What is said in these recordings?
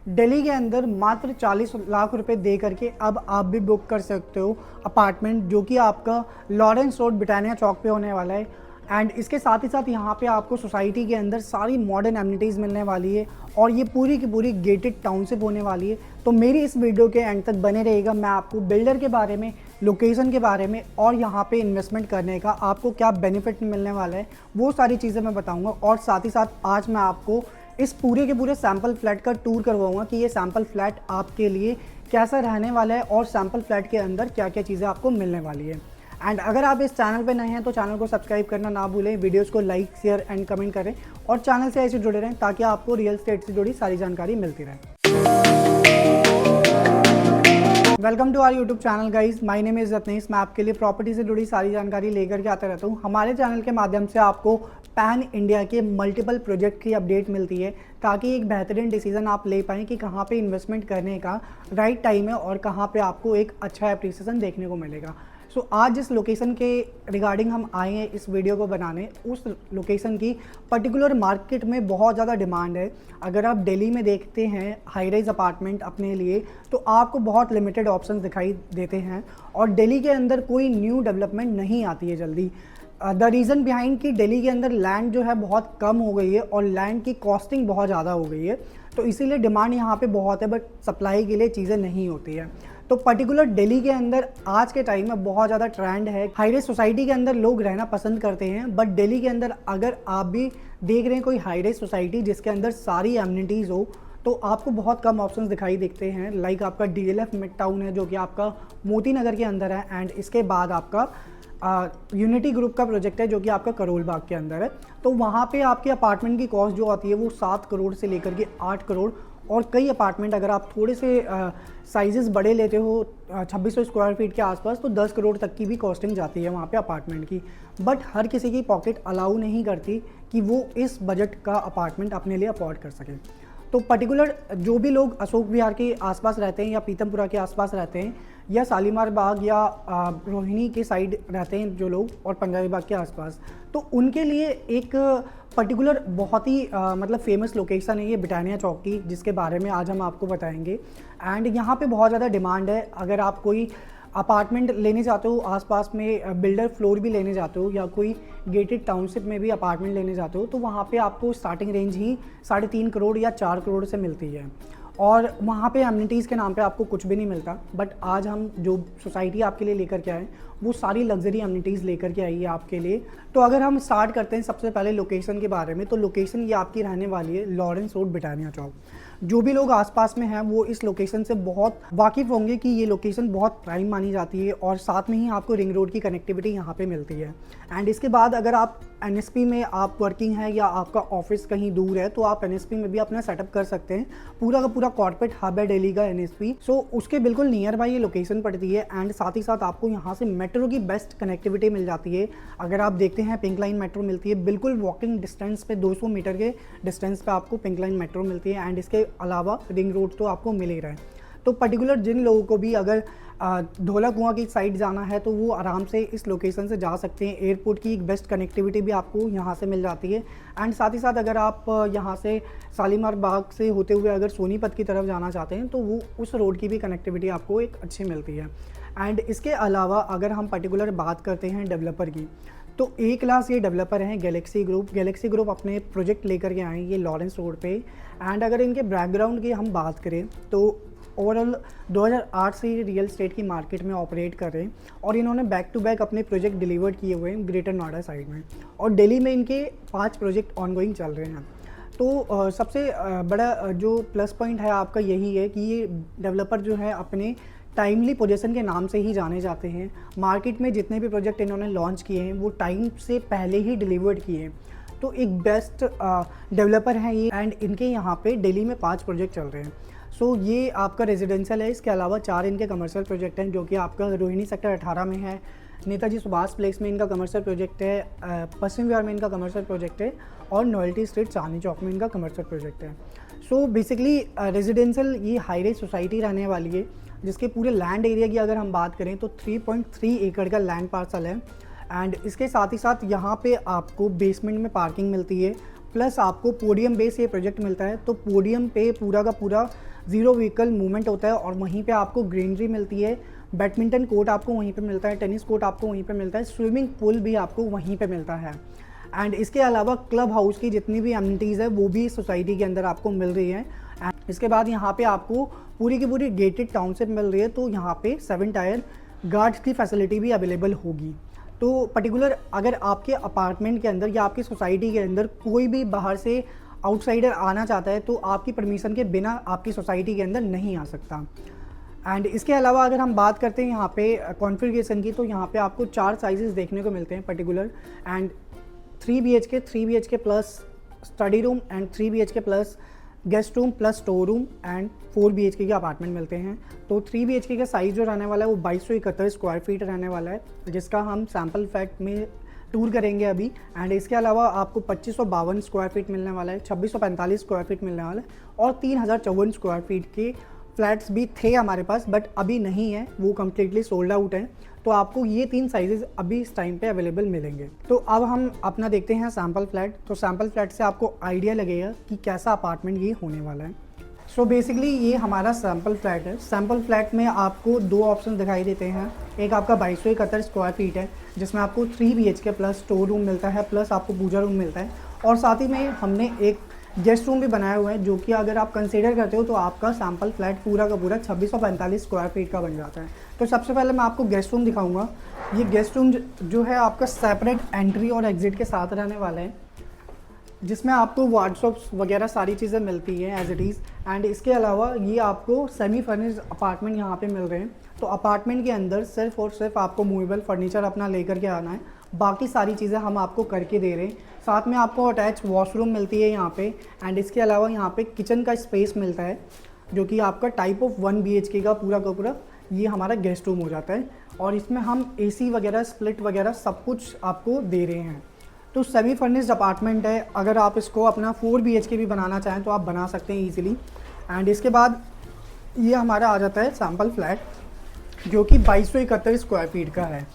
दिल्ली के अंदर मात्र 40 लाख रुपए दे करके अब आप भी बुक कर सकते हो अपार्टमेंट, जो कि आपका लॉरेंस रोड ब्रिटानिया चौक पे होने वाला है। एंड इसके साथ ही साथ यहाँ पे आपको सोसाइटी के अंदर सारी मॉडर्न एमिनिटीज़ मिलने वाली है और ये पूरी की पूरी गेटेड टाउनशिप होने वाली है। तो मेरी इस वीडियो के एंड तक बने रहेगा। मैं आपको बिल्डर के बारे में, लोकेशन के बारे में और यहाँ पे इन्वेस्टमेंट करने का आपको क्या बेनिफिट मिलने वाला है वो सारी चीज़ें मैं बताऊँगा। और साथ ही साथ आज मैं आपको इस पूरे के पूरे सैम्पल फ्लैट का टूर करवाऊंगा कि ये सैम्पल फ्लैट आपके लिए कैसा रहने वाला है और सैम्पल फ्लैट के अंदर क्या क्या चीज़ें आपको मिलने वाली है। एंड अगर आप इस चैनल पे नए हैं तो चैनल को सब्सक्राइब करना ना भूलें, वीडियोस को लाइक, शेयर एंड कमेंट करें और चैनल से ऐसे जुड़े रहें ताकि आपको रियल एस्टेट से जुड़ी सारी जानकारी मिलती रहे। Welcome to our YouTube channel guys, my name is Ratnesh. मैं आपके लिए प्रॉपर्टी से जुड़ी सारी जानकारी लेकर के आता रहता हूँ। हमारे चैनल के माध्यम से आपको पैन इंडिया के मल्टीपल प्रोजेक्ट की अपडेट मिलती है ताकि एक बेहतरीन डिसीजन आप ले पाएँ कि कहाँ पे इन्वेस्टमेंट करने का राइट टाइम है और कहाँ पे आपको एक अच्छा एप्रिसिएशन देखने को मिलेगा। सो आज जिस लोकेशन के रिगार्डिंग हम आए हैं इस वीडियो को बनाने, उस लोकेशन की पर्टिकुलर मार्केट में बहुत ज़्यादा डिमांड है। अगर आप दिल्ली में देखते हैं हाई राइज अपार्टमेंट अपने लिए तो आपको बहुत लिमिटेड ऑप्शंस दिखाई देते हैं और दिल्ली के अंदर कोई न्यू डेवलपमेंट नहीं आती है जल्दी। द रीज़न बिहाइंड कि दिल्ली के अंदर लैंड जो है बहुत कम हो गई है और लैंड की कॉस्टिंग बहुत ज़्यादा हो गई है, तो इसीलिए डिमांड यहाँ पे बहुत है बट सप्लाई के लिए चीज़ें नहीं होती है। तो पर्टिकुलर दिल्ली के अंदर आज के टाइम में बहुत ज़्यादा ट्रेंड है, हाई राइज सोसाइटी के अंदर लोग रहना पसंद करते हैं। बट दिल्ली के अंदर अगर आप भी देख रहे हैं कोई हाई राइज सोसाइटी जिसके अंदर सारी एमिनिटीज़ हो तो आपको बहुत कम ऑप्शंस दिखाई देते हैं। लाइक आपका DLF मिड टाउन है जो कि आपका मोती नगर के अंदर है, एंड इसके बाद आपका यूनिटी ग्रुप का प्रोजेक्ट है जो कि आपका करोल बाग के अंदर है। तो वहाँ पे आपके अपार्टमेंट की कॉस्ट जो आती है वो 7 करोड़ से लेकर के 8 करोड़, और कई अपार्टमेंट अगर आप थोड़े से साइजेस बड़े लेते हो 2600 स्क्वायर फीट के आसपास तो 10 करोड़ तक की भी कॉस्टिंग जाती है वहाँ पे अपार्टमेंट की। बट हर किसी की पॉकेट अलाउ नहीं करती कि वो इस बजट का अपार्टमेंट अपने लिए अफोर्ड कर सके। तो पर्टिकुलर जो भी लोग अशोक विहार के आसपास रहते हैं या पीतमपुरा के आसपास रहते हैं या शालीमार बाग या रोहिणी के साइड रहते हैं जो लोग और पंजाबी बाग के आसपास, तो उनके लिए एक पर्टिकुलर बहुत ही मतलब फेमस लोकेशन है ये ब्रिटानिया चौक की, जिसके बारे में आज हम आपको बताएंगे। एंड यहाँ पे बहुत ज़्यादा डिमांड है। अगर आप कोई अपार्टमेंट लेने जाते हो आसपास में, बिल्डर फ्लोर भी लेने जाते हो या कोई गेटेड टाउनशिप में भी अपार्टमेंट लेने जाते हो तो वहाँ पे आपको स्टार्टिंग रेंज ही 3.5 करोड़ या 4 करोड़ से मिलती है और वहाँ पे एमिनिटीज़ के नाम पे आपको कुछ भी नहीं मिलता। बट आज हम जो सोसाइटी आपके लिए लेकर के आए वो सारी लग्जरी एमिनिटीज़ लेकर के आई है आपके लिए। तो अगर हम स्टार्ट करते हैं सबसे पहले लोकेशन के बारे में, तो लोकेशन ये आपकी रहने वाली है लॉरेंस रोड ब्रिटानिया चौक। जो भी लोग आसपास में हैं वो इस लोकेशन से बहुत वाकिफ़ होंगे कि ये लोकेशन बहुत प्राइम मानी जाती है और साथ में ही आपको रिंग रोड की कनेक्टिविटी यहाँ पे मिलती है। एंड इसके बाद अगर आप NSP में आप वर्किंग है या आपका ऑफिस कहीं दूर है तो आप NSP में भी अपना सेटअप कर सकते हैं। पूरा का पूरा कॉर्पोरेट हब है दिल्ली का NSP, सो उसके बिल्कुल नियर बाय ये लोकेशन पड़ती है। एंड साथ ही साथ आपको यहाँ से मेट्रो की बेस्ट कनेक्टिविटी मिल जाती है। अगर आप देखते हैं पिंक लाइन मेट्रो मिलती है बिल्कुल वॉकिंग डिस्टेंस पे, 200 मीटर के डिस्टेंस पे आपको पिंक लाइन मेट्रो मिलती है। एंड इसके अलावा रिंग रोड तो आपको मिल ही रहा है। तो पर्टिकुलर जिन लोगों को भी अगर धौला कुआं की साइड जाना है तो वो आराम से इस लोकेशन से जा सकते हैं। एयरपोर्ट की एक बेस्ट कनेक्टिविटी भी आपको यहाँ से मिल जाती है। एंड साथ ही साथ अगर आप यहाँ से शालीमार बाग से होते हुए अगर सोनीपत की तरफ जाना चाहते हैं तो वो उस रोड की भी कनेक्टिविटी आपको एक अच्छी मिलती है। एंड इसके अलावा अगर हम पर्टिकुलर बात करते हैं डेवलपर की, तो A क्लास ये डेवलपर हैं गैलेक्सी ग्रुप अपने प्रोजेक्ट लेकर के आए ये लॉरेंस रोड पे। एंड अगर इनके बैकग्राउंड की हम बात करें तो ओवरऑल 2008 से ये रियल एस्टेट की मार्केट में ऑपरेट कर रहे हैं और इन्होंने बैक टू बैक अपने प्रोजेक्ट डिलीवर्ड किए हुए हैं ग्रेटर नोएडा साइड में, और दिल्ली में इनके 5 प्रोजेक्ट ऑनगोइंग चल रहे हैं। तो सबसे बड़ा जो प्लस पॉइंट है आपका यही है कि ये डेवलपर जो है अपने टाइमली पोजीशन के नाम से ही जाने जाते हैं। मार्केट में जितने भी प्रोजेक्ट इन्होंने लॉन्च किए हैं वो टाइम से पहले ही डिलीवर्ड किए हैं। तो एक बेस्ट डेवलपर हैं ये। एंड इनके यहाँ पे दिल्ली में 5 प्रोजेक्ट चल रहे हैं। सो ये आपका रेजिडेंशियल है, इसके अलावा 4 इनके कमर्शियल प्रोजेक्ट हैं जो कि आपका रोहिणी सेक्टर 18 में है, नेताजी सुभाष प्लेस में इनका कमर्शियल प्रोजेक्ट है, पश्चिम विहार में इनका कमर्शियल प्रोजेक्ट है और नॉयल्टी स्ट्रीट चांदनी चौक में इनका कमर्शियल प्रोजेक्ट है। सो बेसिकली रेजिडेंशियल ये हाई राइज सोसाइटी रहने वाली है जिसके पूरे लैंड एरिया की अगर हम बात करें तो 3.3 एकड़ का लैंड पार्सल है। एंड इसके साथ ही साथ यहाँ पे आपको बेसमेंट में पार्किंग मिलती है, प्लस आपको पोडियम बेस ये प्रोजेक्ट मिलता है। तो पोडियम पे पूरा का पूरा ज़ीरो व्हीकल मूवमेंट होता है और वहीं पे आपको ग्रीनरी मिलती है। बैडमिंटन कोर्ट आपको वहीं पे मिलता है, टेनिस कोर्ट आपको वहीं पे मिलता है, स्विमिंग पूल भी आपको वहीं पे मिलता है। एंड इसके अलावा क्लब हाउस की जितनी भी एमिनिटीज़ है वो भी सोसाइटी के अंदर आपको मिल रही है। एंड इसके बाद यहाँ पे आपको पूरी की पूरी गेटेड टाउनशिप मिल रही है, तो यहाँ पे 7 टायर गार्ड्स की फैसिलिटी भी अवेलेबल होगी। तो पर्टिकुलर अगर आपके अपार्टमेंट के अंदर या आपकी सोसाइटी के अंदर कोई भी बाहर से आउटसाइडर आना चाहता है तो आपकी परमिशन के बिना आपकी सोसाइटी के अंदर नहीं आ सकता। एंड इसके अलावा अगर हम बात करते हैं यहाँ पे कॉन्फ़िगरेशन की, तो यहाँ पे आपको 4 साइजेस देखने को मिलते हैं particular. And 3 BHK plus study room and 3 BHK plus guest room plus store room and 4 BHK के अपार्टमेंट मिलते हैं। तो 3 BHK का साइज़ जो रहने वाला है वो 2271 स्क्वायर फीट रहने वाला है, जिसका हम सैम्पल फैक्ट में टूर करेंगे अभी। एंड इसके अलावा आपको 2552 स्क्वायर फीट मिलने वाला है, 2645 स्क्वायर फीट मिलने वाला है और 3054 स्क्वायर फीट के फ्लैट्स भी थे हमारे पास, बट अभी नहीं है, वो कम्प्लीटली सोल्ड आउट है। तो आपको ये 3 साइजेस अभी इस टाइम पे अवेलेबल मिलेंगे। तो अब हम अपना देखते हैं सैम्पल फ्लैट। तो सैम्पल फ्लैट से आपको आइडिया लगेगा कि कैसा अपार्टमेंट ये होने वाला है। सो बेसिकली ये हमारा सैम्पल फ्लैट है। सैम्पल फ्लैट में आपको 2 ऑप्शन दिखाई देते हैं। एक आपका 2271 स्क्वायर फीट है, जिसमें आपको 3 BHK प्लस स्टोर रूम मिलता है, प्लस आपको पूजा रूम मिलता है, और साथ ही में हमने एक गेस्ट रूम भी बनाया हुआ है, जो कि अगर आप कंसीडर करते हो तो आपका सैम्पल फ्लैट पूरा का पूरा 2645 स्क्वायर फीट का बन जाता है। तो सबसे पहले मैं आपको गेस्ट रूम दिखाऊंगा। ये गेस्ट रूम जो है आपका सेपरेट एंट्री और एग्जिट के साथ रहने वाला है, जिसमें आपको वार्डरोब्स वगैरह सारी चीज़ें मिलती हैं एज इट इज़। एंड इसके अलावा ये आपको सेमी फर्निश्ड अपार्टमेंट यहाँ पे मिल रहे हैं। तो अपार्टमेंट के अंदर सिर्फ और सिर्फ आपको मूवेबल फर्नीचर अपना लेकर के आना है, बाकी सारी चीज़ें हम आपको करके दे रहे हैं। साथ में आपको अटैच वॉशरूम मिलती है यहाँ पे। एंड इसके अलावा यहाँ पे किचन का स्पेस मिलता है, जो कि आपका टाइप ऑफ 1 BHK का पूरा ये हमारा गेस्ट रूम हो जाता है। और इसमें हम AC वगैरह, स्प्लिट वगैरह सब कुछ आपको दे रहे हैं। तो सेमी फर्निश्ड अपार्टमेंट है। अगर आप इसको अपना 4 BHK भी बनाना चाहें तो आप बना सकते हैं ईजिली। एंड इसके बाद ये हमारा आ जाता है सैम्पल फ्लैट, जो कि 2271 स्क्वायर फीट का है।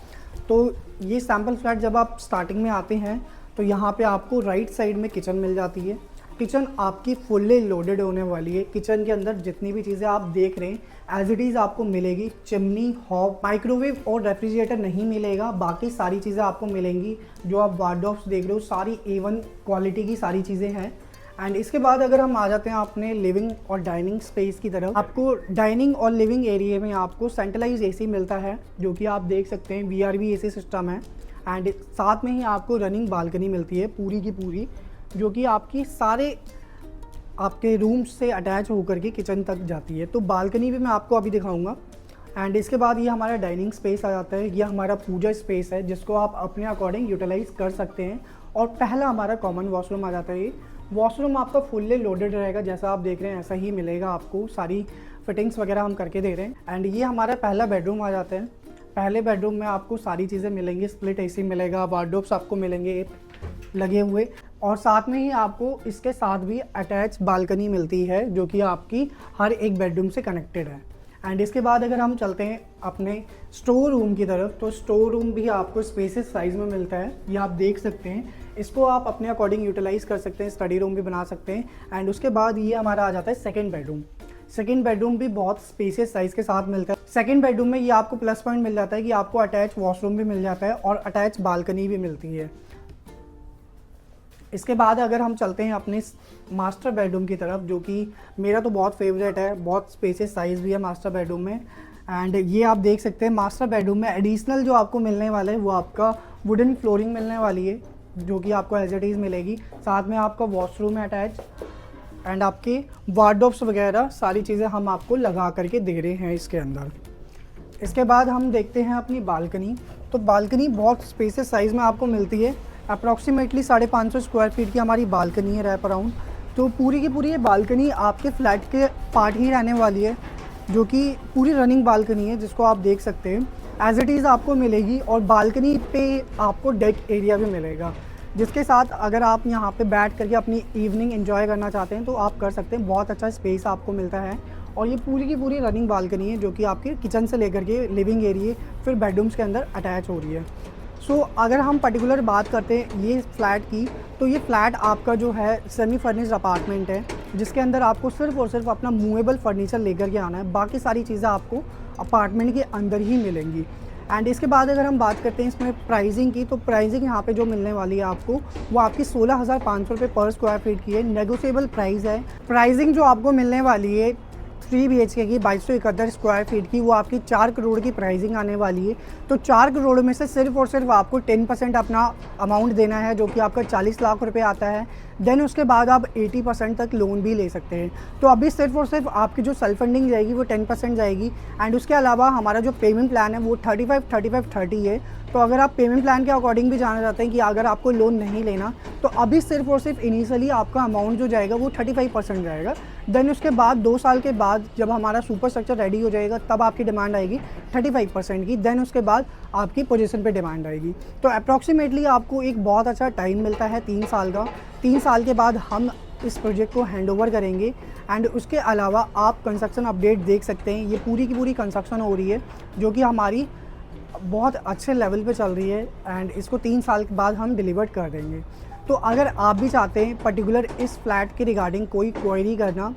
तो ये सैम्पल फ्लैट जब आप स्टार्टिंग में आते हैं तो यहाँ पे आपको राइट साइड में किचन मिल जाती है। किचन आपकी फुल्ली लोडेड होने वाली है। किचन के अंदर जितनी भी चीज़ें आप देख रहे हैं एज इट इज़ आपको मिलेगी। चिमनी, हॉब, माइक्रोवेव और रेफ्रिजरेटर नहीं मिलेगा, बाकी सारी चीज़ें आपको मिलेंगी। जो आप वार्डरोब्स देख रहे हो सारी A1 क्वालिटी की सारी चीज़ें हैं। एंड इसके बाद अगर हम आ जाते हैं अपने लिविंग और डाइनिंग स्पेस की तरफ, आपको डाइनिंग और लिविंग एरिया में आपको सेंट्रलाइज AC मिलता है, जो कि आप देख सकते हैं VRV AC सिस्टम है। एंड साथ में ही आपको रनिंग बालकनी मिलती है पूरी की पूरी, जो कि आपकी सारे आपके रूम्स से अटैच होकर के किचन तक जाती है। तो बालकनी भी मैं आपको अभी दिखाऊंगा। एंड इसके बाद ये हमारा डाइनिंग स्पेस आ जाता है। ये हमारा पूजा स्पेस है, जिसको आप अपने अकॉर्डिंग यूटिलाइज कर सकते हैं। और पहला हमारा कॉमन वॉशरूम आ जाता है। ये वॉशरूम आपका फुल्ली लोडेड रहेगा, जैसा आप देख रहे हैं ऐसा ही मिलेगा आपको। सारी फिटिंग्स वगैरह हम करके दे रहे हैं। एंड ये हमारा पहला बेडरूम आ जाता है। पहले बेडरूम में आपको सारी चीज़ें मिलेंगी, स्प्लिट AC मिलेगा, वार्डरोब्स आपको मिलेंगे लगे हुए, और साथ में ही आपको इसके साथ भी अटैच बालकनी मिलती है, जो कि आपकी हर एक बेडरूम से कनेक्टेड है। एंड इसके बाद अगर हम चलते हैं अपने स्टोर रूम की तरफ, तो स्टोर रूम भी आपको स्पेसिस साइज़ में मिलता है। ये आप देख सकते हैं, इसको आप अपने अकॉर्डिंग यूटिलाइज़ कर सकते हैं, स्टडी रूम भी बना सकते हैं। एंड उसके बाद ये हमारा आ जाता है सेकेंड बेडरूम। सेकेंड बेडरूम भी बहुत स्पेसियस साइज़ के साथ मिलता है। सेकेंड बेडरूम में ये आपको प्लस पॉइंट मिल जाता है कि आपको अटैच वॉशरूम भी मिल जाता है और अटैच बालकनी भी मिलती है। इसके बाद अगर हम चलते हैं अपने मास्टर बेडरूम की तरफ, जो कि मेरा तो बहुत फेवरेट है, बहुत स्पेसियस साइज़ भी है मास्टर बेडरूम में। एंड ये आप देख सकते हैं मास्टर बेडरूम में एडिशनल जो आपको मिलने वाला है वो आपका वुडन फ्लोरिंग मिलने वाली है, जो कि आपको एज इट इज़ मिलेगी। साथ में आपका वॉशरूम है अटैच, एंड आपके वार्डरोब्स वगैरह सारी चीज़ें हम आपको लगा करके दे रहे हैं इसके अंदर। इसके बाद हम देखते हैं अपनी बालकनी। तो बालकनी बहुत स्पेसियस साइज़ में आपको मिलती है। अप्रॉक्सीमेटली 550 स्क्वायर फीट की हमारी बालकनी है रैप अराउंड। तो पूरी की पूरी ये बालकनी आपके फ्लैट के पार्ट ही रहने वाली है, जो कि पूरी रनिंग बालकनी है, जिसको आप देख सकते हैं एज इट इज़ आपको मिलेगी। और बालकनी पे आपको डेक एरिया भी मिलेगा, जिसके साथ अगर आप यहाँ पे बैठ करके अपनी इवनिंग एंजॉय करना चाहते हैं तो आप कर सकते हैं। बहुत अच्छा स्पेस आपको मिलता है। और ये पूरी की पूरी रनिंग बालकनी है, जो कि आपके किचन से लेकर के लिविंग एरिया फिर बेडरूम्स के अंदर अटैच हो रही है। सो अगर हम पर्टिकुलर बात करते हैं ये फ्लैट की, तो ये फ्लैट आपका जो है सेमी फर्निश्ड अपार्टमेंट है, जिसके अंदर आपको सिर्फ और सिर्फ अपना मूवेबल फर्नीचर लेकर के आना है। बाकी सारी चीज़ें आपको अपार्टमेंट के अंदर ही मिलेंगी। एंड इसके बाद अगर हम बात करते हैं इसमें प्राइसिंग की, तो प्राइसिंग यहाँ पे जो मिलने वाली है आपको, वो आपकी 16,500 रुपये पर स्क्वायर फीट की है। नेगोशिएबल प्राइस है। प्राइसिंग जो आपको मिलने वाली है 3 BHK की 2271 स्क्वायर फीट की, वो आपकी 4 करोड़ की प्राइसिंग आने वाली है। तो 4 करोड़ में से सिर्फ और सिर्फ आपको 10% अपना अमाउंट देना है, जो कि आपका 40 लाख रुपए आता है। देन उसके बाद आप 80% तक लोन भी ले सकते हैं। तो अभी सिर्फ और सिर्फ आपकी जो सेल्फ फंडिंग जाएगी वो 10% जाएगी। एंड उसके अलावा हमारा जो पेमेंट प्लान है वो 35-35-30 है। तो अगर आप पेमेंट प्लान के अकॉर्डिंग भी जाना चाहते हैं कि अगर आपको लोन नहीं लेना, तो अभी सिर्फ और सिर्फ इनिशियली आपका अमाउंट जो जाएगा वो 35% जाएगा। देन उसके बाद 2 साल के बाद जब हमारा सुपर स्ट्रक्चर रेडी हो जाएगा, तब आपकी डिमांड आएगी 35% की। देन उसके बाद आपकी पोजीशन पे डिमांड आएगी। तो अप्रॉक्सीमेटली आपको एक बहुत अच्छा टाइम मिलता है 3 साल का। 3 साल के बाद हम इस प्रोजेक्ट को हैंडओवर करेंगे। एंड उसके अलावा आप कंस्ट्रक्शन अपडेट देख सकते हैं। ये पूरी की पूरी कंस्ट्रक्शन हो रही है, जो कि हमारी बहुत अच्छे लेवल पे चल रही है। एंड इसको 3 साल के बाद हम डिलीवर कर देंगे। तो अगर आप भी चाहते हैं पर्टिकुलर इस फ्लैट के रिगार्डिंग कोई क्वेरी करना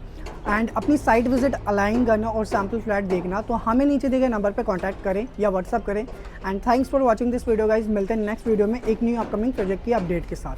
एंड अपनी साइट विजिट अलाइन करना और सैम्पल फ्लैट देखना, तो हमें नीचे दिए गए नंबर पे कांटेक्ट करें या व्हाट्सअप करें। And thanks for watching this video guys. मिलते हैं नेक्स्ट वीडियो में एक न्यू अपकमिंग प्रोजेक्ट की अपडेट के साथ।